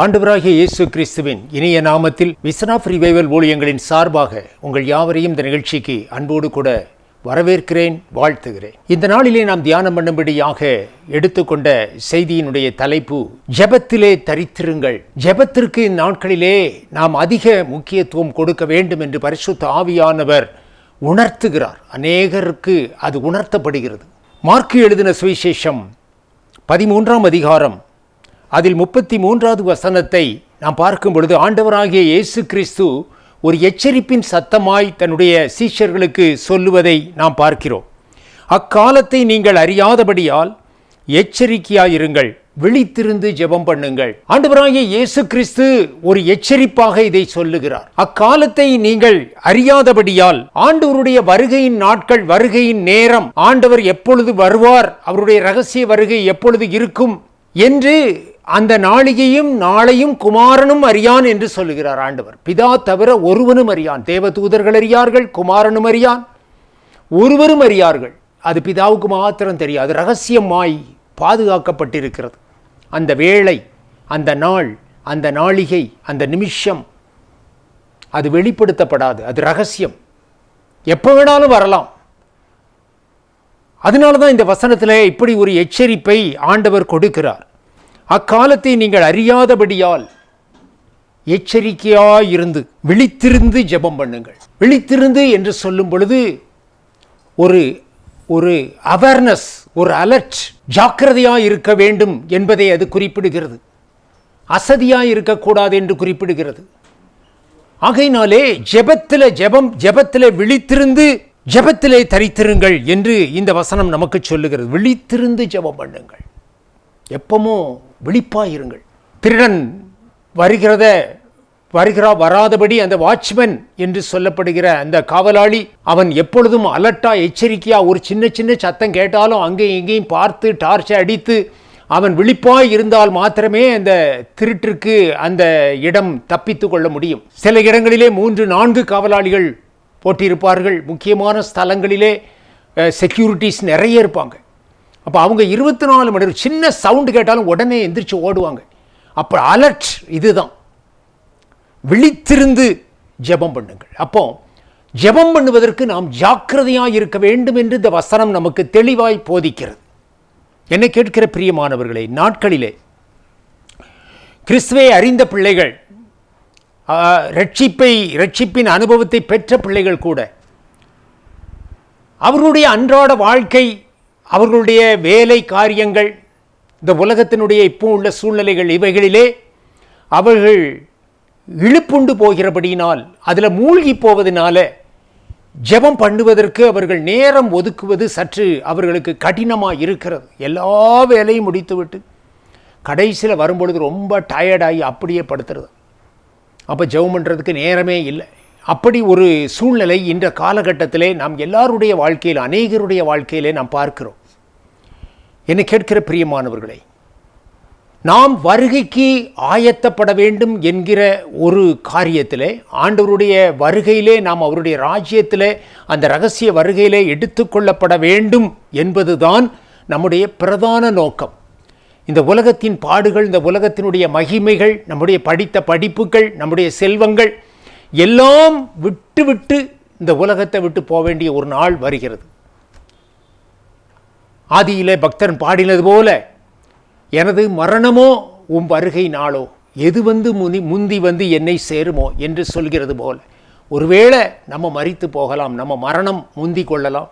ஆண்டவராகிய இயேசு கிறிஸ்துவின் இனிய நாமத்தில் விசன் ஆஃப் ரிவைவல் ஊழியங்களின் சார்பாக உங்கள் யாவரையும் இந்த நிகழ்ச்சிக்கு அன்போடு கூட வரவேற்கிறேன், வாழ்த்துகிறேன். இந்த நாளிலே நாம் தியானம் பண்ணும்படியாக எடுத்துக்கொண்ட செய்தியினுடைய தலைப்பு ஜெபத்திலே தரித்திருங்கள். ஜெபத்திற்கு இந்நாட்களிலே நாம் அதிக முக்கியத்துவம் கொடுக்க வேண்டும் என்று பரிசுத்த ஆவியானவர் உணர்த்துகிறார். அநேகருக்கு அது உணர்த்தப்படுகிறது. மார்க்கு எழுதின சுவிசேஷம் 13ஆம் அதிகாரம் அதில் 33வது வசனத்தை நாம் பார்க்கும் பொழுது ஆண்டவராகிய இயேசு கிறிஸ்து ஒரு எச்சரிப்பின் சத்தமாய் தன்னுடைய சீஷர்களுக்கு சொல்லுவதை நாம் பார்க்கிறோம். அக்காலத்தை நீங்கள் அறியாதபடியால் எச்சரிக்கையாயிருங்கள், விழித்திருந்து ஜெபம் பண்ணுங்கள். ஆண்டவராகிய இயேசு கிறிஸ்து ஒரு எச்சரிப்பாக இதை சொல்லுகிறார். அக்காலத்தை நீங்கள் அறியாதபடியால், ஆண்டவருடைய வருகையின் நாட்கள், வருகையின் நேரம், ஆண்டவர் எப்பொழுது வருவார், அவருடைய ரகசிய வருகை எப்பொழுது இருக்கும் என்று அந்த நாளிகையும் நாளையும் குமாரனும் அறியான் என்று சொல்லுகிறார் ஆண்டவர். பிதா தவிர ஒருவனும் அறியான். தேவதூதர்கள் அறியார்கள், குமாரனும் அறியான், ஒருவரும் அறியார்கள். அது பிதாவுக்கு மாத்திரம் தெரியாது. ரகசியமாய் பாதுகாக்கப்பட்டிருக்கிறது. அந்த வேளை, அந்த நாள், அந்த நாளிகை, அந்த நிமிஷம் அது வெளிப்படுத்தப்படாது. அது ரகசியம். எப்போ வேணாலும் வரலாம். அதனால தான் இந்த வசனத்தில் இப்படி ஒரு எச்சரிப்பை ஆண்டவர் கொடுக்கிறார். அக்காலத்தை நீங்கள் அறியாதபடியால் எச்சரிக்கையாயிருந்து விழித்திருந்து ஜெபம் பண்ணுங்கள். விழித்திருந்து என்று சொல்லும் பொழுது ஒரு அவேர்னஸ், ஒரு அலர்ட், ஜாக்கிரதையாக இருக்க வேண்டும் என்பதை அது குறிப்பிடுகிறது. அசதியாக இருக்கக்கூடாது என்று குறிப்பிடுகிறது. ஆகையினாலே ஜெபத்திலே விழித்திருந்து ஜெபத்திலே தரித்திருங்கள் என்று இந்த வசனம் நமக்கு சொல்லுகிறது. விழித்திருந்து ஜெபம் பண்ணுங்கள். எப்பவும் விழிப்பாயிருங்கள். திருடன் வராதபடி அந்த வாட்ச்மேன் என்று சொல்லப்படுகிற அந்த காவலாளி, அவன் எப்பொழுதும் அலர்ட்டா, எச்சரிக்கையா, ஒரு சின்ன சின்ன சத்தம் கேட்டாலும் அங்கேயும் இங்கேயும் பார்த்து டார்ச்சை அடித்து அவன் விழிப்பாய் இருந்தால் மாத்திரமே அந்த திருட்டிற்கு அந்த இடம் தப்பித்து கொள்ள முடியும். சில இடங்களிலே 3-4 காவலாளிகள் போட்டிருப்பார்கள். முக்கியமான ஸ்தலங்களிலே செக்யூரிட்டிஸ் நிறைய இருப்பாங்க. அப்போ அவங்க 24 மணி நேரம் சின்ன சவுண்டு கேட்டாலும் உடனே எந்திரிச்சு ஓடுவாங்க. அப்போ அலர்ட் இதுதான். விழித்திருந்து ஜெபம் பண்ணுங்கள். அப்போ ஜெபம் பண்ணுவதற்கு நாம் ஜாக்கிரதையாக இருக்க வேண்டும் என்று இந்த வசனம் நமக்கு தெளிவாய் போதிக்கிறது. என்னை கேட்கிற பிரியமானவர்களே, நாட்களிலே கிறிஸ்துவை அறிந்த பிள்ளைகள், ரட்சிப்பின் அனுபவத்தை பெற்ற பிள்ளைகள் கூட அவர்களுடைய அன்றாட வாழ்க்கை, அவர்களுடைய வேலை காரியங்கள், இந்த உலகத்தினுடைய இப்போ உள்ள சூழ்நிலைகள், இவைகளிலே அவர்கள் இழுப்புண்டு போகிறபடியினால், அதில் மூழ்கி போவதனால ஜெபம் பண்ணுவதற்கு அவர்கள் நேரம் ஒதுக்குவது சற்று அவர்களுக்கு கடினமாக இருக்கிறது. எல்லா வேலையும் முடித்துவிட்டு கடைசியில் வரும்பொழுது ரொம்ப டயர்டாகி அப்படியே படுத்துறது. அப்போ ஜெபம் பண்ணுறதுக்கு நேரமே இல்லை. அப்படி ஒரு சூழ்நிலை இந்த காலகட்டத்திலே நாம் எல்லாருடைய வாழ்க்கையில், அநேகருடைய வாழ்க்கையிலே நாம் பார்க்கிறோம். என்னை கேட்கிற பிரியமானவர்களே, நாம் வருகைக்கு ஆயத்தப்பட வேண்டும் என்கிற ஒரு காரியத்திலே, ஆண்டவருடைய வருகையிலே, நாம் அவருடைய ராஜ்யத்திலே, அந்த இரகசிய வருகையிலே எடுத்துக்கொள்ளப்பட வேண்டும் என்பதுதான் நம்முடைய பிரதான நோக்கம். இந்த உலகத்தின் பாடுகள், இந்த உலகத்தினுடைய மகிமைகள், நம்முடைய படித்த படிப்புகள், நம்முடைய செல்வங்கள் எல்லாம் விட்டு இந்த உலகத்தை விட்டு போக வேண்டிய ஒரு நாள் வருகிறது. ஆதியிலே பக்தன் பாடினது போல, எனது மரணமோ உம் வருகை நாளோ, எது வந்து முந்தி வந்து என்னை சேருமோ என்று சொல்கிறது போல, ஒருவேளை நம்ம மரித்து போகலாம், நம்ம மரணம் முந்தி கொள்ளலாம்,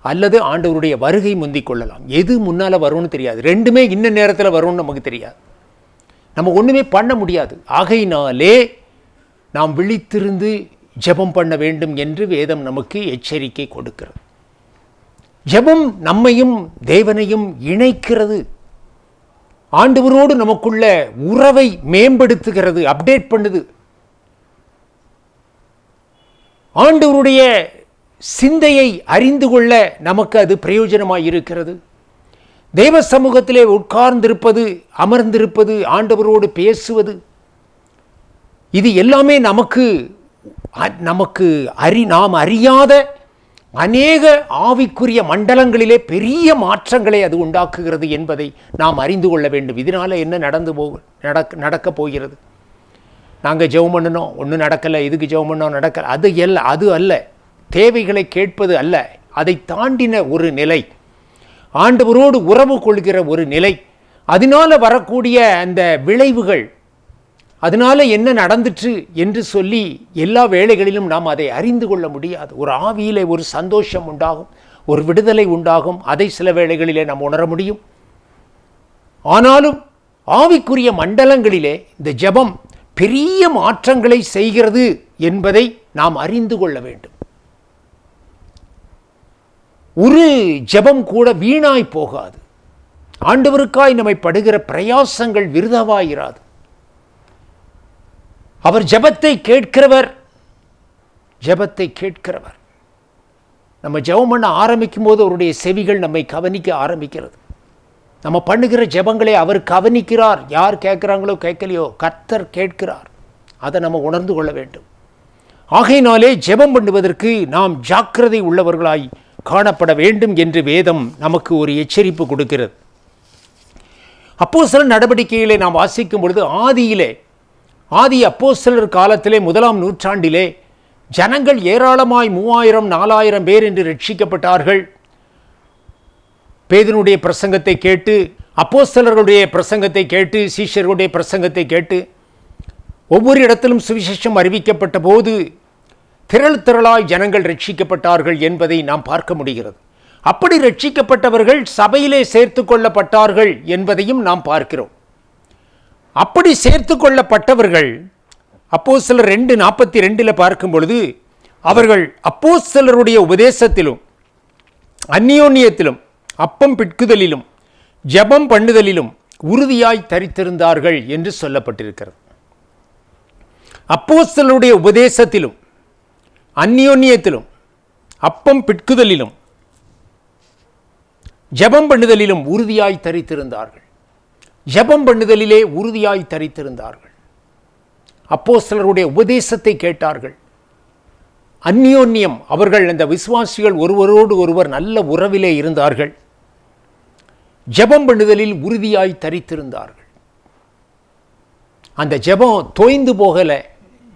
அல்லது ஆண்டவருடைய வருகை முந்தி கொள்ளலாம். எது முன்னால் வரும்னு தெரியாது. ரெண்டுமே இன்ன நேரத்தில் வரும்னு நமக்கு தெரியாது. நம்ம ஒன்றுமே பண்ண முடியாது. ஆகையினாலே நாம் விழித்திருந்து ஜெபம் பண்ண வேண்டும் என்று வேதம் நமக்கு எச்சரிக்கை கொடுக்கிறது. ஜெபம் நம்மையும் தேவனையும் இணைக்கிறது. ஆண்டவரோடு நமக்குள்ள உறவை மேம்படுத்துகிறது, அப்டேட் பண்ணுது. ஆண்டவருடைய சிந்தையை அறிந்து கொள்ள நமக்கு அது பிரயோஜனமாக இருக்கிறது. தேவ சமூகத்திலே உட்கார்ந்திருப்பது, அமர்ந்திருப்பது, ஆண்டவரோடு பேசுவது, இது எல்லாமே நாம் அறியாத அநேக ஆவிக்குரிய மண்டலங்களிலே பெரிய மாற்றங்களை அது உண்டாக்குகிறது என்பதை நாம் அறிந்து கொள்ள வேண்டும். இதனால் என்ன நடக்கப் போகிறது? நாங்கள் ஜெபம் பண்ணணும், ஒன்றும் நடக்கலை, இதுக்கு ஜெபம் பண்ணோம் நடக்கலை, அது அல்ல. தேவைகளை கேட்பது அல்ல. அதை தாண்டின ஒரு நிலை, ஆண்டவரோடு உறவு கொள்கிற ஒரு நிலை, அதனால் வரக்கூடிய அந்த விளைவுகள், அதனால் என்ன நடந்துச்சு என்று சொல்லி எல்லா வேளைகளிலும் நாம் அதை அறிந்து கொள்ள முடியாது. ஒரு ஆவியிலே ஒரு சந்தோஷம் உண்டாகும், ஒரு விடுதலை உண்டாகும், அதை சில வேளைகளிலே நாம் உணர முடியும். ஆனாலும் ஆவிக்குரிய மண்டலங்களிலே இந்த ஜெபம் பெரிய மாற்றங்களை செய்கிறது என்பதை நாம் அறிந்து கொள்ள வேண்டும். ஒரு ஜெபம் கூட வீணாய் போகாது. ஆண்டவருக்காய் நம்மை படுகிற பிரயாசங்கள் விருதாவாயிராது. அவர் ஜெபத்தை கேட்கிறவர். நம்ம ஜெபம் பண்ண ஆரம்பிக்கும் போது அவருடைய செவிகள் நம்மை கவனிக்க ஆரம்பிக்கிறது. நம்ம பண்ணுகிற ஜெபங்களை அவர் கவனிக்கிறார். யார் கேட்குறாங்களோ கேட்கலையோ, கர்த்தர் கேட்கிறார். அதை நம்ம உணர்ந்து கொள்ள வேண்டும். ஆகையினாலே ஜெபம் பண்ணுவதற்கு நாம் ஜாக்கிரதை உள்ளவர்களாய் காணப்பட வேண்டும் என்று வேதம் நமக்கு ஒரு எச்சரிப்பு கொடுக்கிறது. அப்போஸ்தலர் நடவடிக்கைகளை நாம் வாசிக்கும் பொழுது ஆதி அப்போஸ்தலர் காலத்திலே 1ஆம் நூற்றாண்டிலே ஜனங்கள் ஏராளமாய் 3000 4000 பேர் என்று ரட்சிக்கப்பட்டார்கள். பேதுருடைய பிரசங்கத்தை கேட்டு, அப்போஸ்தலர்களுடைய பிரசங்கத்தை கேட்டு, சீஷர்களுடைய பிரசங்கத்தை கேட்டு ஒவ்வொரு இடத்திலும் சுவிசேஷம் அறிவிக்கப்பட்ட போது திரளாய் ஜனங்கள் ரட்சிக்கப்பட்டார்கள் என்பதை நாம் பார்க்க முடிகிறது. அப்படி ரட்சிக்கப்பட்டவர்கள் சபையிலே சேர்த்து கொள்ளப்பட்டார்கள் என்பதையும் நாம் பார்க்கிறோம். அப்படி சேர்த்து கொள்ளப்பட்டவர்கள் அப்போஸ்தலர் 2:42 பார்க்கும் பொழுது, அவர்கள் அப்போஸ்தலருடைய உபதேசத்திலும் அந்நியோன்யத்திலும் அப்பம் பிட்குதலிலும் ஜெபம் பண்ணுதலிலும் உறுதியாய் தரித்திருந்தார்கள் என்று சொல்லப்பட்டிருக்கிறது. அப்போஸ்தலருடைய உபதேசத்திலும் அந்நியோன்யத்திலும் அப்பம் பிட்குதலிலும் ஜெபம் பண்ணுதலிலும் உறுதியாய் தரித்திருந்தார்கள். ஜெபம் பண்ணுதலிலே உறுதியாய் தரித்திருந்தார்கள். அப்போஸ்தலருடைய உபதேசத்தை கேட்டார்கள். அந்நியோன்யம், அவர்கள் அந்த விசுவாசிகள் ஒருவரோடு ஒருவர் நல்ல உறவிலே இருந்தார்கள். ஜெபம் பண்ணுதலில் உறுதியாய் தரித்திருந்தார்கள். அந்த ஜெபம் தோய்ந்து போகல,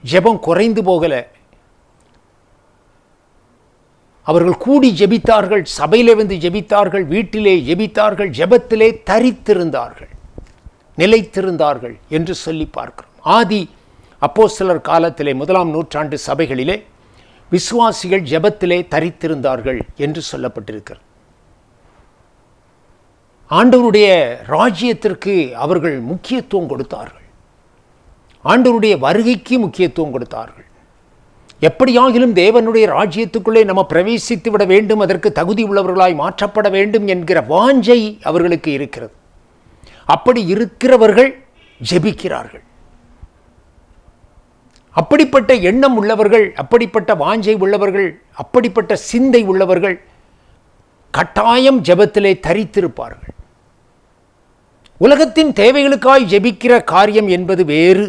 ஜெபம் குறைந்து போகல. அவர்கள் கூடி ஜெபித்தார்கள், சபையிலே வந்து ஜெபித்தார்கள், வீட்டிலே ஜெபித்தார்கள், ஜெபத்திலே தரித்திருந்தார்கள், நிலைத்திருந்தார்கள் என்று சொல்லி பார்க்கிறோம். ஆதி அப்போஸ்தலர் காலத்திலே 1ஆம் நூற்றாண்டு சபைகளிலே விசுவாசிகள் ஜெபத்திலே தரித்திருந்தார்கள் என்று சொல்லப்பட்டிருக்கிறது. ஆண்டவருடைய ராஜ்யத்திற்கு அவர்கள் முக்கியத்துவம் கொடுத்தார்கள். ஆண்டவருடைய வருகைக்கு முக்கியத்துவம் கொடுத்தார்கள். எப்படியாகிலும் தேவனுடைய ராஜ்யத்துக்குள்ளே நம்ம பிரவேசித்து விட வேண்டும், அதற்கு தகுதி உள்ளவர்களாய் மாற்றப்பட வேண்டும் என்கிற வாஞ்சை அவர்களுக்கு இருக்கிறது. அப்படி இருக்கிறவர்கள் ஜெபிக்கிறார்கள். அப்படிப்பட்ட எண்ணம் உள்ளவர்கள், அப்படிப்பட்ட வாஞ்சை உள்ளவர்கள், அப்படிப்பட்ட சிந்தை உள்ளவர்கள் கட்டாயம் ஜெபத்திலே தரித்திருப்பார்கள். உலகத்தின் தேவைகளுக்காய் ஜெபிக்கிற காரியம் என்பது வேறு,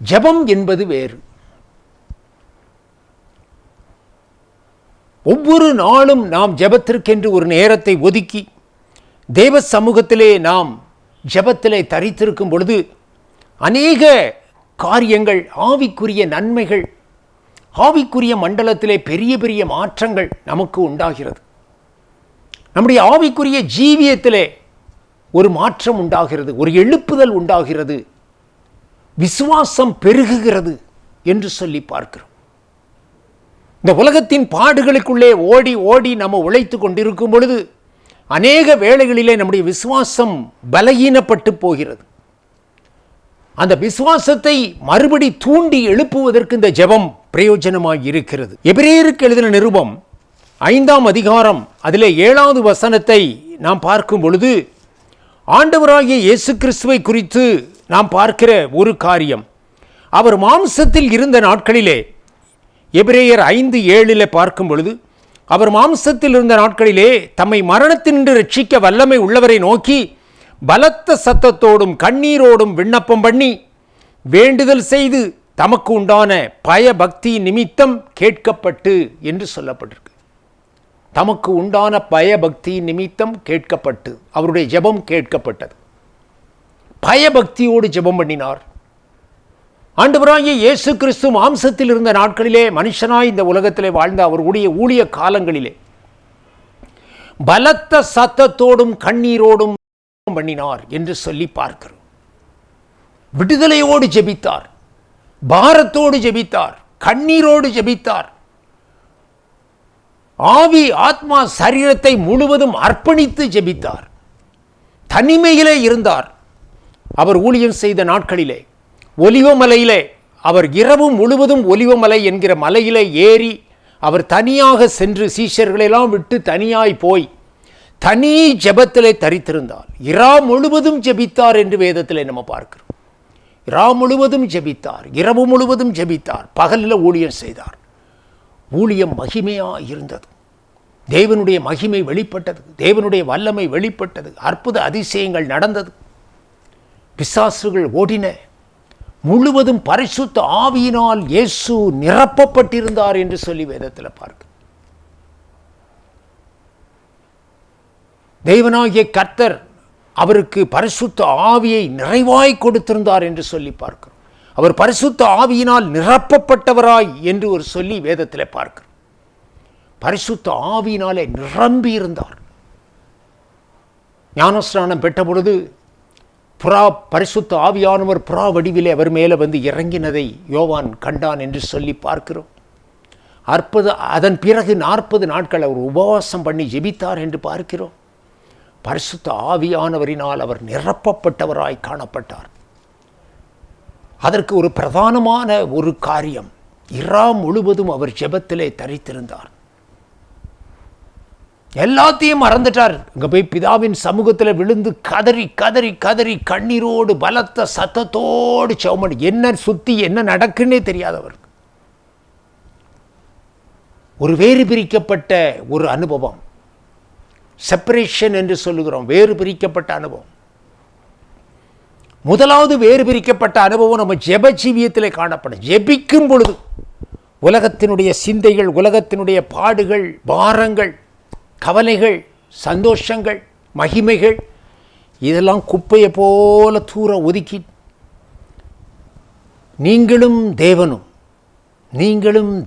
ஜெபம் என்பது வேறு. ஒவ்வொரு நாளும் நாம் ஜெபத்திற்கென்று ஒரு நேரத்தை ஒதுக்கி தேவ சமூகத்திலே நாம் ஜெபத்திலே தரித்திருக்கும் பொழுது அநேக காரியங்கள், ஆவிக்குரிய நன்மைகள், ஆவிக்குரிய மண்டலத்திலே பெரிய பெரிய மாற்றங்கள் நமக்கு உண்டாகிறது. நம்முடைய ஆவிக்குரிய ஜீவியத்திலே ஒரு மாற்றம் உண்டாகிறது, ஒரு எழுப்புதல் உண்டாகிறது, விசுவாசம் பெருகுகிறது என்று சொல்லி பார்க்கிறோம். இந்த உலகத்தின் பாடுகளுக்குள்ளே ஓடி ஓடி நம்ம உழைத்து கொண்டிருக்கும் பொழுது அநேக வேளைகளிலே நம்முடைய விசுவாசம் பலகீனப்பட்டு போகிறது. அந்த விசுவாசத்தை மறுபடி தூண்டி எழுப்புவதற்கு இந்த ஜெபம் பிரயோஜனமாய் இருக்கிறது. எபிரேயருக்கு எழுதின நிருபம் 5ஆம் அதிகாரம் அதிலே 7வது வசனத்தை நாம் பார்க்கும் பொழுது ஆண்டவராகிய இயேசு கிறிஸ்துவை குறித்து நாம் பார்க்கிற ஒரு காரியம், அவர் மாம்சத்தில் இருந்த நாட்களிலே, எபிரேயர் 5:7 பார்க்கும் பொழுது, அவர் மாம்சத்தில் இருந்த நாட்களிலே தம்மை மரணத்தினின்று ரட்சிக்க வல்லமை உள்ளவரை நோக்கி பலத்த சத்தத்தோடும் கண்ணீரோடும் விண்ணப்பம் பண்ணி வேண்டுதல் செய்து தமக்கு உண்டான பயபக்தி நிமித்தம் கேட்கப்பட்டு என்று சொல்லப்பட்டிருக்கு. தமக்கு உண்டான பயபக்தி நிமித்தம் கேட்கப்பட்டு, அவருடைய ஜெபம் கேட்கப்பட்டது. பயபக்தியோடு ஜெபம் பண்ணினார். ஆண்டவராகிய இயேசு கிறிஸ்து மாம்சத்தில் இருந்த நாட்களிலே, மனுஷனாய் இந்த உலகத்திலே வாழ்ந்த அவருடைய ஊழிய காலங்களிலே பலத்த சத்தத்தோடும் கண்ணீரோடும் பண்ணினார் என்று சொல்லி பார்க்கிறோம். விடுதலையோடு ஜெபித்தார், பாரத்தோடு ஜெபித்தார், கண்ணீரோடு ஜெபித்தார். ஆவி ஆத்மா சரீரத்தை முழுவதும் அர்ப்பணித்து ஜெபித்தார். தனிமையிலே இருந்தார். அவர் ஊழியம் செய்த நாட்களிலே ஒலிவமலையிலே, அவர் இரவு முழுவதும் ஒலிவமலை என்கிற மலையிலே ஏறி அவர் தனியாக சென்று சீஷர்களெல்லாம் விட்டு தனியாய் போய் தனி ஜெபத்திலே தரித்திருந்தார். இரா முழுவதும் ஜெபித்தார் என்று வேதத்திலே நம்ம பார்க்கிறோம். இரா முழுவதும் ஜெபித்தார், இரவு முழுவதும் ஜெபித்தார், பகலில் ஊழியம் செய்தார். ஊழியம் மகிமையாக இருந்தது. தேவனுடைய மகிமை வெளிப்பட்டது, தேவனுடைய வல்லமை வெளிப்பட்டது, அற்புத அதிசயங்கள் நடந்தது, பிசாசுகள் ஓடின. முழுவதும் பரிசுத்த ஆவியினால் இயேசு நிரப்பப்பட்டிருந்தார் என்று சொல்லி வேதத்தில் பார்க்க. தேவனாகிய கர்த்தர் அவருக்கு பரிசுத்த ஆவியை நிறைவாய் கொடுத்திருந்தார் என்று சொல்லி பார்க்கிறோம். அவர் பரிசுத்த ஆவியினால் நிரப்பப்பட்டவராய் என்று ஒரு சொல்லி வேதத்தில் பார்க்கிறோம். பரிசுத்த ஆவியினாலே நிரம்பி இருந்தார். ஞானஸ்நானம் பெற்ற பொழுது பரிசுத்த ஆவியானவர் புறா வடிவிலே அவர் மேலே வந்து இறங்கினதை யோவான் கண்டான் என்று சொல்லி பார்க்கிறோம். அதன் பிறகு 40 நாட்கள் அவர் உபவாசம் பண்ணி ஜெபித்தார் என்று பார்க்கிறோம். பரிசுத்த ஆவியானவரினால் அவர் நிரப்பப்பட்டவராய் காணப்பட்டார். அதற்கு ஒரு பிரதானமான ஒரு காரியம், இரா முழுவதும் அவர் ஜெபத்திலே தரித்திருந்தார். எல்லாத்தையும் மறந்துட்டார். இங்கே போய் பிதாவின் சமூகத்தில் விழுந்து கதறி கதறி கதறி கண்ணீரோடு பலத்த சத்தத்தோடு சவுமணி, என்ன சுத்தி என்ன நடக்குன்னே தெரியாதவர். ஒரு வேறு பிரிக்கப்பட்ட ஒரு அனுபவம், செப்பரேஷன் என்று சொல்லுகிறோம், வேறு பிரிக்கப்பட்ட அனுபவம். முதலாவது வேறு பிரிக்கப்பட்ட அனுபவம் நம்ம ஜெப ஜீவியத்திலே காணப்படும். ஜெபிக்கும் பொழுது உலகத்தினுடைய சிந்தைகள், உலகத்தினுடைய பாடுகள், பாரங்கள், கவலைகள், சந்தோஷங்கள், மகிமைகள் இதெல்லாம் குப்பையை போல தூர ஒதுக்கி நீங்களும்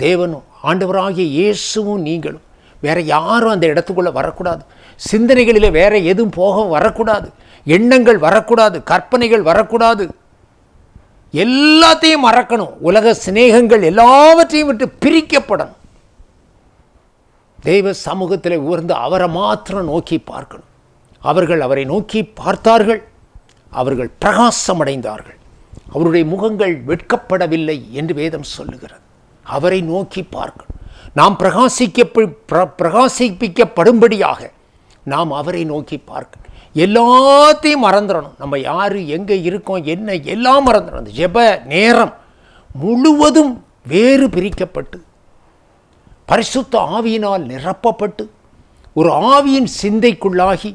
தேவனும் ஆண்டவராகிய இயேசுவும் நீங்களும், வேற யாரும் அந்த இடத்துக்குள்ள வரக்கூடாது. சிந்தனைகளில் வேற எதுவும் போக வரக்கூடாது, எண்ணங்கள் வரக்கூடாது, கற்பனைகள் வரக்கூடாது. எல்லாத்தையும் மறக்கணும். உலக சிநேகங்கள் எல்லாவற்றையும் விட்டு பிரிக்கப்படணும். தெய்வ சமூகத்தில் உயர்ந்து அவரை மாத்திரம் நோக்கி பார்க்கணும். அவர்கள் அவரை நோக்கி பார்த்தார்கள், அவர்கள் பிரகாசமடைந்தார்கள். அவருடைய முகங்கள் வெட்கப்படவில்லை என்று வேதம் சொல்லுகிறது. அவரை நோக்கி பார்க்கணும். நாம் பிரகாசிப்பிக்கப்படும்படியாக நாம் அவரை நோக்கி பார்க்கணும். எல்லாத்தையும் மறந்துடணும். நம்ம யார், எங்கே இருக்கோம், என்ன எல்லாம் மறந்துடணும். அந்த ஜெப நேரம் முழுவதும் வேறு பிரிக்கப்பட்டு பரிசுத்த ஆவியினால் நிரப்பப்பட்டு ஒரு ஆவியின் சிந்தைக்குள்ளாகி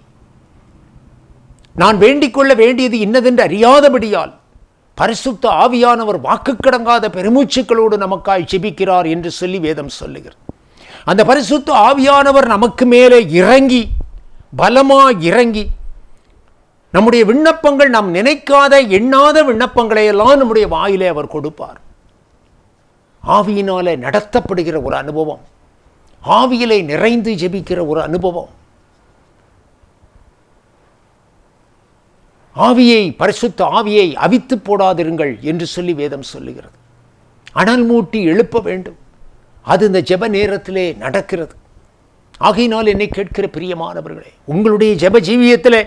நான் வேண்டிக் கொள்ள வேண்டியது இன்னதென்று அறியாதபடியால் பரிசுத்த ஆவியானவர் வாக்குக்கடங்காத பெருமூச்சுக்களோடு நமக்காய் ஜெபிக்கிறார் என்று சொல்லி வேதம் சொல்லுகிறது. அந்த பரிசுத்த ஆவியானவர் நமக்கு மேலே இறங்கி பலமாய் இறங்கி நம்முடைய விண்ணப்பங்கள், நாம் நினைக்காத எண்ணாத விண்ணப்பங்களை எல்லாம் நம்முடைய வாயிலே அவர் கொடுப்பார். ஆவியினாலே நடத்தப்படுகிற ஒரு அனுபவம், ஆவியிலே நிறைந்து ஜெபிக்கிற ஒரு அனுபவம். ஆவியை, பரிசுத்த ஆவியை அவித்து போடாதிருங்கள் என்று சொல்லி வேதம் சொல்லுகிறது. அனல் மூட்டி எழுப்ப வேண்டும். அது இந்த ஜெப நேரத்திலே நடக்கிறது. ஆகையினால் என்னை கேட்கிற பிரியமானவர்களே, உங்களுடைய ஜெப ஜீவியத்திலே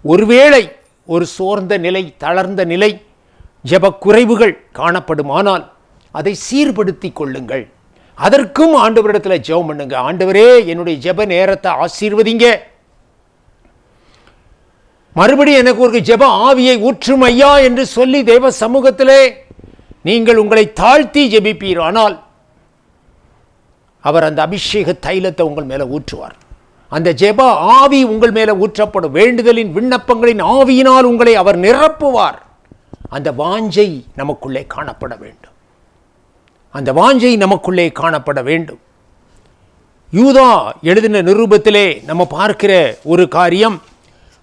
ஒருவேளை ஒரு சோர்ந்த நிலை, தளர்ந்த நிலை, ஜெப குறைவுகள் காணப்படுமானால் அதை சீர்படுத்தி கொள்ளுங்கள். அதற்கும் ஆண்டவரிடத்தில் ஜெபம் பண்ணுங்க. ஆண்டவரே, என்னுடைய ஜெப நேரத்தை ஆசீர்வதிங்க, மறுபடியும் எனக்கு ஒரு ஜெப ஆவியை ஊற்றும் ஐயா என்று சொல்லி தேவ சமூகத்திலே நீங்கள் உங்களை தாழ்த்தி ஜெபிப்பீர். ஆனால் அவர் அந்த அபிஷேக தைலத்தை உங்கள் மேலே ஊற்றுவார். அந்த ஜெப ஆவி உங்கள் மேலே ஊற்றப்படும். வேண்டுதலின் விண்ணப்பங்களின் ஆவியினால் உங்களை அவர் நிரப்புவார். அந்த வாஞ்சை நமக்குள்ளே காணப்பட வேண்டும். அந்த வாஞ்சை நமக்குள்ளே காணப்பட வேண்டும். யூதா எழுதின நிருபத்திலே நம்ம பார்க்கிற ஒரு காரியம்,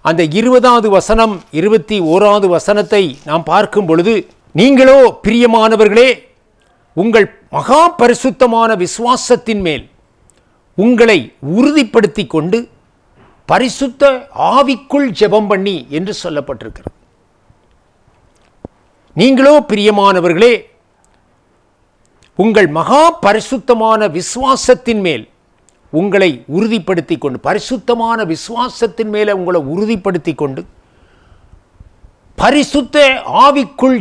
அந்த 20வது வசனம் 21வது வசனத்தை நாம் பார்க்கும் பொழுது, நீங்களோ பிரியமானவர்களே உங்கள் மகா பரிசுத்தமான விசுவாசத்தின் மேல் உங்களை உறுதிப்படுத்தி கொண்டு பரிசுத்த ஆவிக்குள் ஜெபம் பண்ணி என்று சொல்லப்பட்டிருக்கிறது. நீங்களோ பிரியமானவர்களே உங்கள் மகா பரிசுத்தமான விசுவாசத்தின் மேல் உங்களை உறுதிப்படுத்தி கொண்டு, பரிசுத்தமான விசுவாசத்தின் மேலே உங்களை உறுதிப்படுத்தி கொண்டு பரிசுத்த ஆவிக்குள்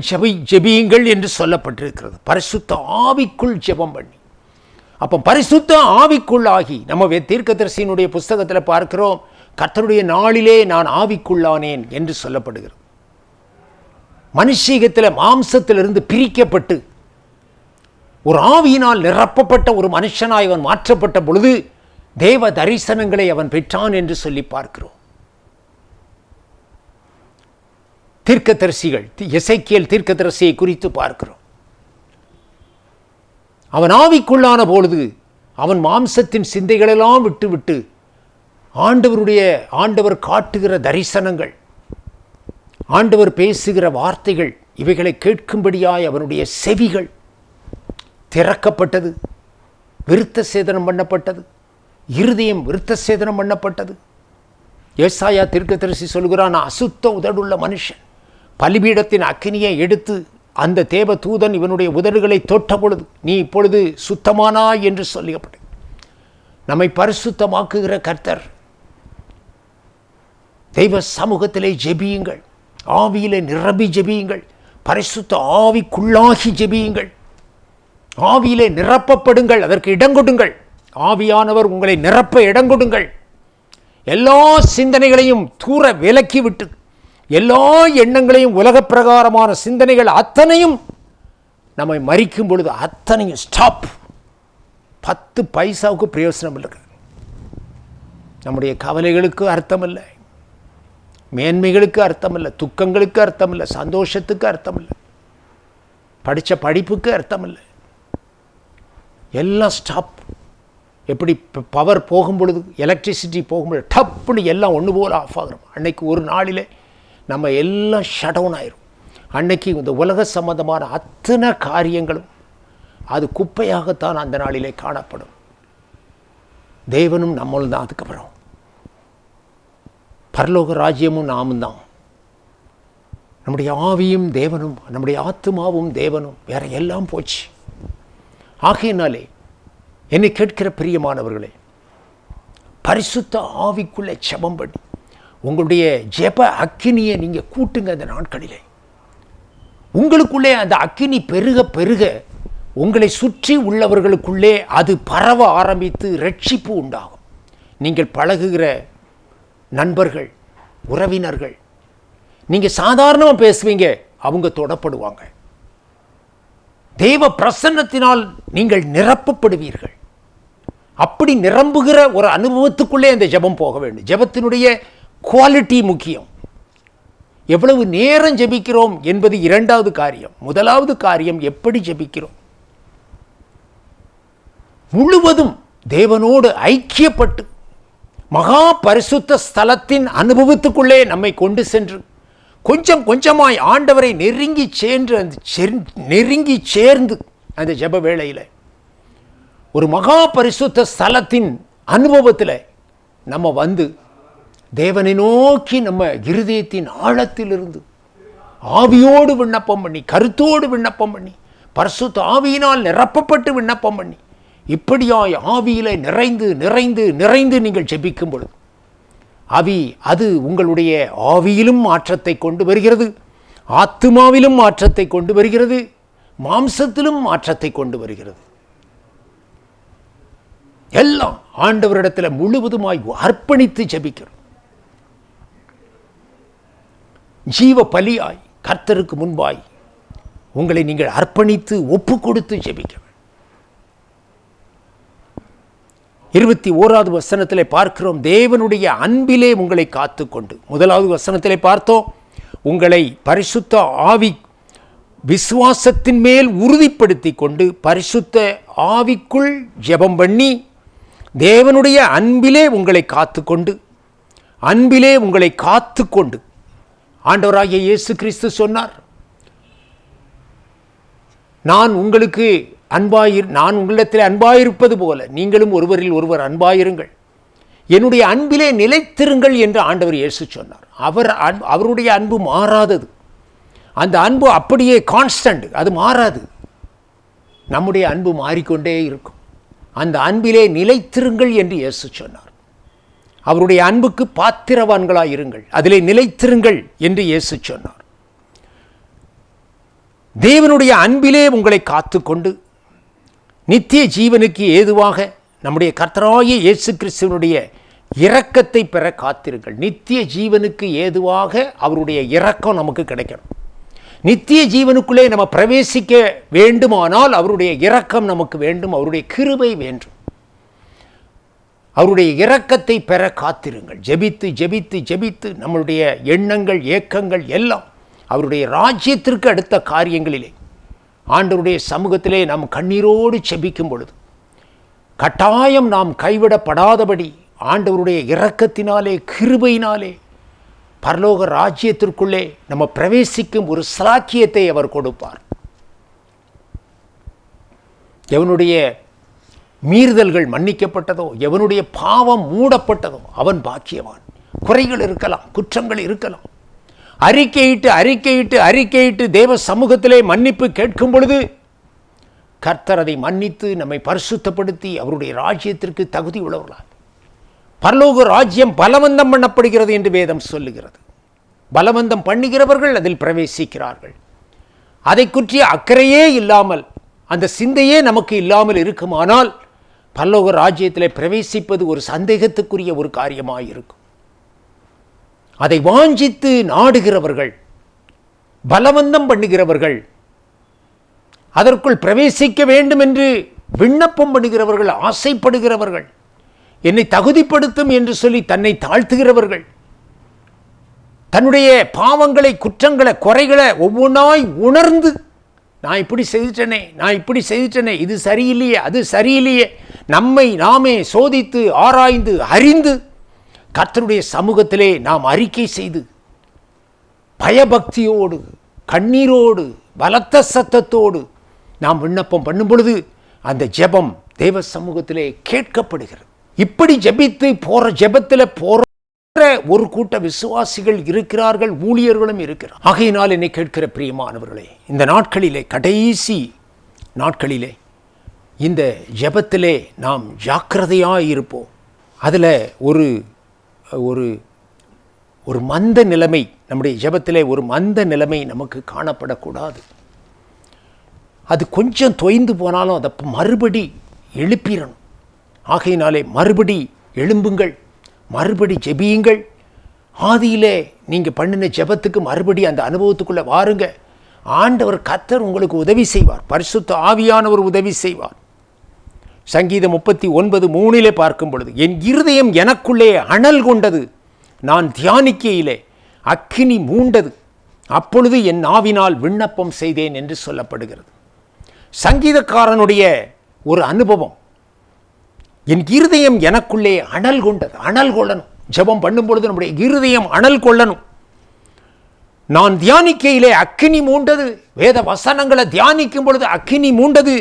ஜெபியுங்கள் என்று சொல்லப்பட்டிருக்கிறது. பரிசுத்த ஆவிக்குள் ஜெபம் பண்ணி, அப்போ பரிசுத்த ஆவிக்குள்ளாகி, நம்ம தீர்க்கதரிசியினுடைய புஸ்தகத்தில் பார்க்கிறோம், கர்த்தருடைய நாளிலே நான் ஆவிக்குள்ளானேன் என்று சொல்லப்படுகிறது. மனுஷீகத்தில் மாம்சத்திலிருந்து பிரிக்கப்பட்டு ஒரு ஆவியினால் நிரப்பப்பட்ட ஒரு மனுஷனாய் அவன் மாற்றப்பட்ட பொழுது தேவ தரிசனங்களை அவன் பெற்றான் என்று சொல்லி பார்க்கிறோம். தீர்க்கதரிசிகள், எசேக்கியேல் தீர்க்கதரிசியை குறித்து பார்க்கிறோம். அவன் ஆவிக்குள்ளான பொழுது அவன் மாம்சத்தின் சிந்தைகளெல்லாம் விட்டு ஆண்டவர் காட்டுகிற தரிசனங்கள், ஆண்டவர் பேசுகிற வார்த்தைகள், இவைகளை கேட்கும்படியாய் அவனுடைய செவிகள் திறக்கப்பட்டது, விருத்த சேதனம் பண்ணப்பட்டது, இருதயம் விருத்த சேதனம் பண்ணப்பட்டது. ஏசாயா தீர்க்கதரிசி சொல்கிறான், அசுத்த உதடுள்ள மனுஷன் பலிபீடத்தின் அக்கினியை எடுத்து அந்த தேவ தூதன் இவனுடைய உதடுகளை தொட்ட பொழுது நீ இப்பொழுது சுத்தமானாய் என்று சொல்லப்பட்டது. நம்மை பரிசுத்தமாக்குகிற கர்த்தர். தெய்வ சமூகத்திலே ஜெபியுங்கள், ஆவியிலே நிரம்பி ஜெபியுங்கள், பரிசுத்த ஆவிக்குள்ளாகி ஜெபியுங்கள், ஆவியிலே நிரப்பப்படுங்கள், அதற்கு இடங்கொடுங்கள். ஆவியானவர் உங்களை நிரப்ப இடங்கொடுங்கள். எல்லா சிந்தனைகளையும் தூர விலக்கிவிட்டு, எல்லா எண்ணங்களையும், உலக பிரகாரமான சிந்தனைகள் அத்தனையும் நம்மை மறிக்கும் பொழுது அத்தனையும் ஸ்டாப். 10 பைசாவுக்கு பிரயோசனம் இல்லை. நம்முடைய கவலைகளுக்கு அர்த்தம் இல்லை, மேன்மைகளுக்கு அர்த்தம் இல்லை, துக்கங்களுக்கு அர்த்தம் இல்லை, சந்தோஷத்துக்கு அர்த்தம் இல்லை, படித்த படிப்புக்கு அர்த்தம் இல்லை, எல்லாம் ஸ்டாப். எப்படி பவர் போகும் பொழுது, எலக்ட்ரிசிட்டி போகும்பொழுது டப்புன்னு எல்லாம் ஒன்று போல் ஆஃப் ஆகிறோம். அன்னைக்கு ஒரு நாளில் நம்ம எல்லாம் ஷட் டவுன் ஆயிரும். அன்னைக்கு இந்த உலக சம்பந்தமான அத்தனை காரியங்களும் அது குப்பையாகத்தான் அந்த நாளிலே காணப்படும். தேவனும் நம்மளும் தான். அதுக்கப்புறம் பரலோக ராஜ்யமும் நாமும் தான். நம்முடைய ஆவியும் தேவனும், நம்முடைய ஆத்துமாவும் தேவனும், வேற எல்லாம் போச்சு. ஆகையினாலே என்னை கேட்கிற பிரியமானவர்களே, பரிசுத்த ஆவிக்குள்ளே ஜெபம் பண்ணி உங்களுடைய ஜெப அக்கினியை நீங்கள் கூட்டுங்க. அந்த நாட்களிலே உங்களுக்குள்ளே அந்த அக்கினி பெருக பெருக உங்களை சுற்றி உள்ளவர்களுக்குள்ளே அது பரவ ஆரம்பித்து ரட்சிப்பு உண்டாகும். நீங்கள் பழகுகிற நண்பர்கள், உறவினர்கள், நீங்கள் சாதாரணமாக பேசுவீங்க, அவங்க தொடப்படுவாங்க. தேவ பிரசன்னத்தினால் நீங்கள் நிரப்பப்படுவீர்கள். அப்படி நிரம்புகிற ஒரு அனுபவத்துக்குள்ளே அந்த ஜெபம் போக வேண்டும். ஜெபத்தினுடைய குவாலிட்டி முக்கியம். எவ்வளவு நேரம் ஜெபிக்கிறோம் என்பது இரண்டாவது காரியம். முதலாவது காரியம் எப்படி ஜெபிக்கிறோம். முழுவதும் தேவனோடு ஐக்கியப்பட்டு மகா பரிசுத்த ஸ்தலத்தின் அனுபவத்துக்குள்ளே நம்மை கொண்டு சென்று கொஞ்சம் கொஞ்சமாய் ஆண்டவரை நெருங்கி சேர்ந்து அந்த ஜெப வேளையில் ஒரு மகா பரிசுத்த ஸ்தலத்தின் அனுபவத்தில் நம்ம வந்து தேவனை நோக்கி நம்ம இருதயத்தின் ஆழத்திலிருந்து ஆவியோடு விண்ணப்பம் பண்ணி, கருத்தோடு விண்ணப்பம் பண்ணி, பரிசுத்த ஆவியினால் நிரப்பப்பட்டு விண்ணப்பம் பண்ணி, இப்படியாய் ஆவியிலே நிறைந்து நிறைந்து நிறைந்து நீங்கள் ஜெபிக்கும் பொழுது அது உங்களுடைய ஆவியிலும் மாற்றத்தை கொண்டு வருகிறது, ஆத்துமாவிலும் மாற்றத்தை கொண்டு வருகிறது, மாம்சத்திலும் மாற்றத்தை கொண்டு வருகிறது. எல்லாம் ஆண்டவரிடத்தில் முழுவதுமாய் அர்ப்பணித்து ஜெபிக்கிறோம். ஜீவ பலியாய் கர்த்தருக்கு முன்பாய் உங்களை நீங்கள் அர்ப்பணித்து ஒப்பு கொடுத்து ஜெபிக்க. 21வது வசனத்திலே பார்க்கிறோம், தேவனுடைய அன்பிலே உங்களை காத்துக்கொண்டு. முதலாவது வசனத்திலே பார்த்தோம், உங்களை பரிசுத்த ஆவி விசுவாசத்தின் மேல் உறுதிப்படுத்தி கொண்டு பரிசுத்த ஆவிக்குள் ஜெபம் பண்ணி தேவனுடைய அன்பிலே உங்களை காத்துக்கொண்டு ஆண்டவராகிய இயேசு கிறிஸ்து சொன்னார், நான் உங்களிடத்தில் அன்பாயிருப்பது போல நீங்களும் ஒருவரில் ஒருவர் அன்பாயிருங்கள், என்னுடைய அன்பிலே நிலைத்திருங்கள் என்று ஆண்டவர் இயேசு சொன்னார். அவருடைய அன்பு மாறாதது. அந்த அன்பு அப்படியே கான்ஸ்டன்ட், அது மாறாது. நம்முடைய அன்பு மாறிக்கொண்டே இருக்கும். அந்த அன்பிலே நிலைத்திருங்கள் என்று இயேசு சொன்னார். அவருடைய அன்புக்கு பாத்திரவான்களாய் இருங்கள், அதிலே நிலைத்திருங்கள் என்று இயேசு சொன்னார். தேவனுடைய அன்பிலே உங்களை காத்துக்கொண்டு நித்திய ஜீவனுக்கு ஏதுவாக நம்முடைய கர்த்தராகிய இயேசு கிறிஸ்துவினுடைய இரக்கத்தை பெற காத்திருங்கள். நித்திய ஜீவனுக்கு ஏதுவாக அவருடைய இரக்கம் நமக்கு கிடைக்கணும். நித்திய ஜீவனுக்குள்ளே நம்ம பிரவேசிக்க வேண்டுமானால் அவருடைய இரக்கம் நமக்கு வேண்டும், அவருடைய கிருபை வேண்டும். அவருடைய இரக்கத்தை பெற காத்திருங்கள். ஜெபித்து ஜெபித்து ஜெபித்து நம்முடைய எண்ணங்கள் ஏக்கங்கள் எல்லாம் அவருடைய ராஜ்யத்திற்கு அடுத்த காரியங்களிலே ஆண்டவருடைய சமூகத்திலே நாம் கண்ணீரோடு ஜெபிக்கும் பொழுது கட்டாயம் நாம் கைவிடப்படாதபடி ஆண்டவருடைய இரக்கத்தினாலே கிருபையினாலே பரலோக ராஜ்யத்திற்குள்ளே நம்ம பிரவேசிக்கும் ஒரு சலாக்கியத்தை அவர் கொடுப்பார். எவனுடைய மீறுதல்கள் மன்னிக்கப்பட்டதோ, எவனுடைய பாவம் மூடப்பட்டதோ அவன் பாக்கியவான். குறைகள் இருக்கலாம், குற்றங்கள் இருக்கலாம். அறிக்கையிட்டு தேவ சமூகத்திலே மன்னிப்பு கேட்கும் பொழுது கர்த்தர் அதை மன்னித்து நம்மை பரிசுத்தப்படுத்தி அவருடைய ராஜ்யத்திற்கு தகுதி உள்ளவர்களார். பரலோக ராஜ்யம் பலவந்தம் பண்ணப்படுகிறது என்று வேதம் சொல்லுகிறது. பலவந்தம் பண்ணுகிறவர்கள் அதில் பிரவேசிக்கிறார்கள். அதை குறித்து அக்கறையே இல்லாமல், அந்த சிந்தையே நமக்கு இல்லாமல் இருக்குமானால் பரலோக ராஜ்யத்தில் பிரவேசிப்பது ஒரு சந்தேகத்துக்குரிய ஒரு காரியமாக இருக்கும். அதை வாஞ்சித்து நாடுகிறவர்கள், பலவந்தம் பண்ணுகிறவர்கள், அதற்குள் பிரவேசிக்க வேண்டும் என்று விண்ணப்பம் பண்ணுகிறவர்கள், ஆசைப்படுகிறவர்கள், என்னை தகுதிப்படுத்தும் என்று சொல்லி தன்னை தாழ்த்துகிறவர்கள், தன்னுடைய பாவங்களை, குற்றங்களை, குறைகளை ஒவ்வொன்றாய் உணர்ந்து நான் இப்படி செய்துட்டேனே, இது சரியில்லையே, அது சரியில்லையே, நம்மை நாமே சோதித்து ஆராய்ந்து அறிந்து கர்த்தருடைய சமூகத்திலே நாம் அறிக்கை செய்து பயபக்தியோடு கண்ணீரோடு பலத்த சத்தத்தோடு நாம் விண்ணப்பம் பண்ணும் பொழுது அந்த ஜெபம் தேவ சமூகத்திலே கேட்கப்படுகிறது. இப்படி ஜெபத்தில் போற ஒரு கூட்ட விசுவாசிகள் இருக்கிறார்கள், ஊழியர்களும் இருக்கிறார். ஆகையினால் என்னை கேட்கிற பிரியமானவர்களே, இந்த நாட்களிலே, கடைசி நாட்களிலே இந்த ஜெபத்திலே நாம் ஜாக்கிரதையாக இருப்போம். அதில் ஒரு மந்த நிலைமை, நம்முடைய ஜெபத்திலே ஒரு மந்த நிலைமை நமக்கு காணப்படக்கூடாது. அது கொஞ்சம் தொய்ந்து போனாலும் அதை மறுபடி எழுப்பிடணும். ஆகையினாலே மறுபடி எழும்புங்கள், மறுபடி ஜெபியுங்கள். ஆதியிலே நீங்கள் பண்ணின ஜெபத்துக்கு மறுபடி அந்த அனுபவத்துக்குள்ளே வாருங்க. ஆண்டவர் கர்த்தர் உங்களுக்கு உதவி செய்வார், பரிசுத்த ஆவியானவர் உதவி செய்வார். சங்கீதம் 39:3 பார்க்கும் பொழுது, என் இருதயம் எனக்குள்ளே அனல் கொண்டது, நான் தியானிக்கையிலே அக்கினி மூண்டது, அப்பொழுது என் நாவினால் விண்ணப்பம் செய்தேன் என்று சொல்லப்படுகிறது. சங்கீதக்காரனுடைய ஒரு அனுபவம், என் இருதயம் எனக்குள்ளே அனல் கொண்டது. அனல் கொள்ளணும். ஜெபம் பண்ணும் பொழுது நம்முடைய இருதயம் அனல் கொள்ளணும். நான் தியானிக்கையிலே அக்கினி மூண்டது, வேத வசனங்களை தியானிக்கும் பொழுது அக்கினி மூண்டது,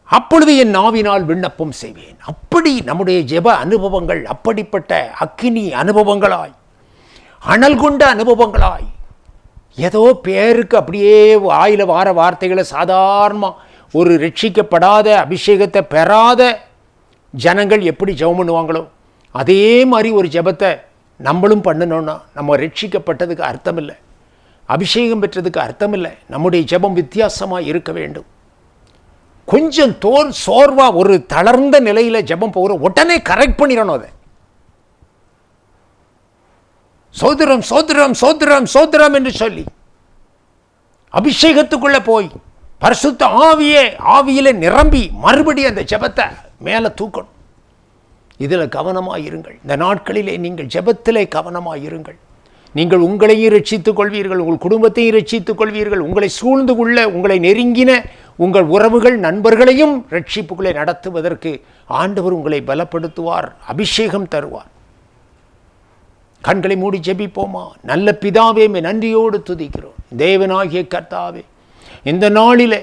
அப்பொழுது என் நாவினால் விண்ணப்பம் செய்வேன். அப்படி நம்முடைய ஜெப அனுபவங்கள் அப்படிப்பட்ட அக்கினி அனுபவங்களாய், அனல் கொண்ட அனுபவங்களாய், ஏதோ பேருக்கு அப்படியே வாயில வார வார்த்தைகளை சாதாரணமாக ஒரு ரட்சிக்கப்படாத அபிஷேகத்தை பெறாத ஜனங்கள் எப்படி ஜெபம் பண்ணுவாங்களோ அதே மாதிரி ஒரு ஜெபத்தை நம்மளும் பண்ணணும்னா நம்ம ரட்சிக்கப்பட்டதுக்கு அர்த்தம் இல்லை, அபிஷேகம் பெற்றதுக்கு அர்த்தம் இல்லை. நம்முடைய ஜெபம் வித்தியாசமாக இருக்க வேண்டும். கொஞ்சம் சோர்வா ஒரு தளர்ந்த நிலையில ஜெபம் போகிற உடனே கரெக்ட் பண்ணிடணும். அதை சோதரம் சோதரம் சோதரம் சோதரம் என்று சொல்லி அபிஷேகத்துக்குள்ள போய் பரிசுத்த ஆவியில நிரம்பி மறுபடி அந்த ஜெபத்தை மேலே தூக்கணும். இதில் கவனமாக இருங்கள். இந்த நாட்களிலே நீங்கள் ஜெபத்திலே கவனமாக இருங்கள். நீங்கள் உங்களையும் ரட்சித்துக் கொள்வீர்கள், உங்கள் குடும்பத்தையும் ரட்சித்துக் கொள்வீர்கள். உங்களை சூழ்ந்து கொள்ள உங்களை நெருங்கின உங்கள் உறவுகள் நண்பர்களையும் ரட்சிப்புகளை நடத்துவதற்கு ஆண்டவர் உங்களை பலப்படுத்துவார், அபிஷேகம் தருவார். கண்களை மூடி ஜெபிப்போமா? நல்ல பிதாவே, நன்றியோடு துதிக்கிறோம். தேவனாகிய கர்த்தாவே, இந்த நாளிலே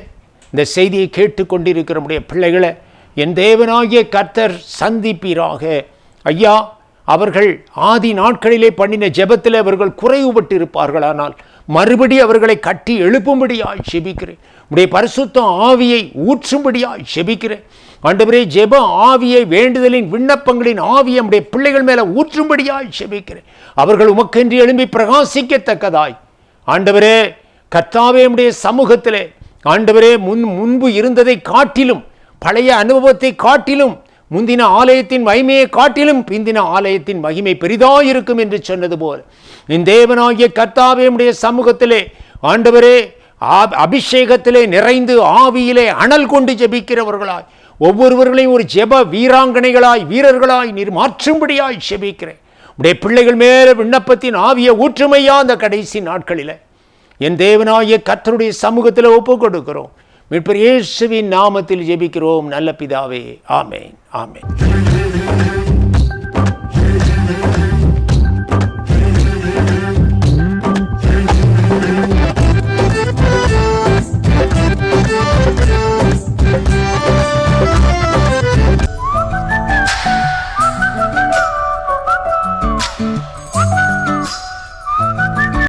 இந்த செய்தியை கேட்டுக்கொண்டிருக்கிற நம்முடைய பிள்ளைகளை என் தேவனாகிய கர்த்தர் சந்திப்பீராக. ஐயா, அவர்கள் ஆதி நாட்களிலே பண்ணின ஜெபத்தில் அவர்கள் குறைவுபட்டு இருப்பார்களானால் மறுபடி அவர்களை கட்டி எழுப்பும்படியாய் ஜெபிக்கிறேன். உடைய பரிசுத்த ஆவியை ஊற்றும்படியாய் ஜெபிக்கிறேன். ஆண்டவரே, ஜெப ஆவியை, வேண்டுதலின் விண்ணப்பங்களின் ஆவியை நம்முடைய பிள்ளைகள் மேலே ஊற்றும்படியாய் ஜெபிக்கிறேன். அவர்கள் உமக்கென்று எழும்பி பிரகாசிக்கத்தக்கதாய் ஆண்டவரே கர்த்தாவே, நம்முடைய சமூகத்திலே ஆண்டவரே முன்பு இருந்ததை காட்டிலும், பழைய அனுபவத்தை காட்டிலும், முந்தின ஆலயத்தின் மகிமையை காட்டிலும் பிந்தின ஆலயத்தின் மகிமை பெரிதாயிருக்கும் என்று சொன்னது போல இந்த தேவனாகிய கர்த்தாவே, நம்முடைய சமூகத்திலே ஆண்டவரே அபிஷேகத்திலே நிறைந்து ஆவியிலே அனல் கொண்டு ஜெபிக்கிறவர்களாய் ஒவ்வொருவர்களையும் ஒரு ஜெப வீராங்கனைகளாய் வீரர்களாய் நீர் மாற்றும்படியாய் ஜெபிக்கிறேன். உடைய பிள்ளைகள் மேல விண்ணப்பத்தின் ஆவிய ஊற்றுமையா அந்த கடைசி நாட்களில் என் தேவனாகிய கர்த்தருடைய சமூகத்தில் ஒப்புக் கொடுக்கிறோம். மீட்பர் இயேசுவின் நாமத்தில் ஜெபிக்கிறோம் நல்ல பிதாவே. ஆமென், ஆமென்.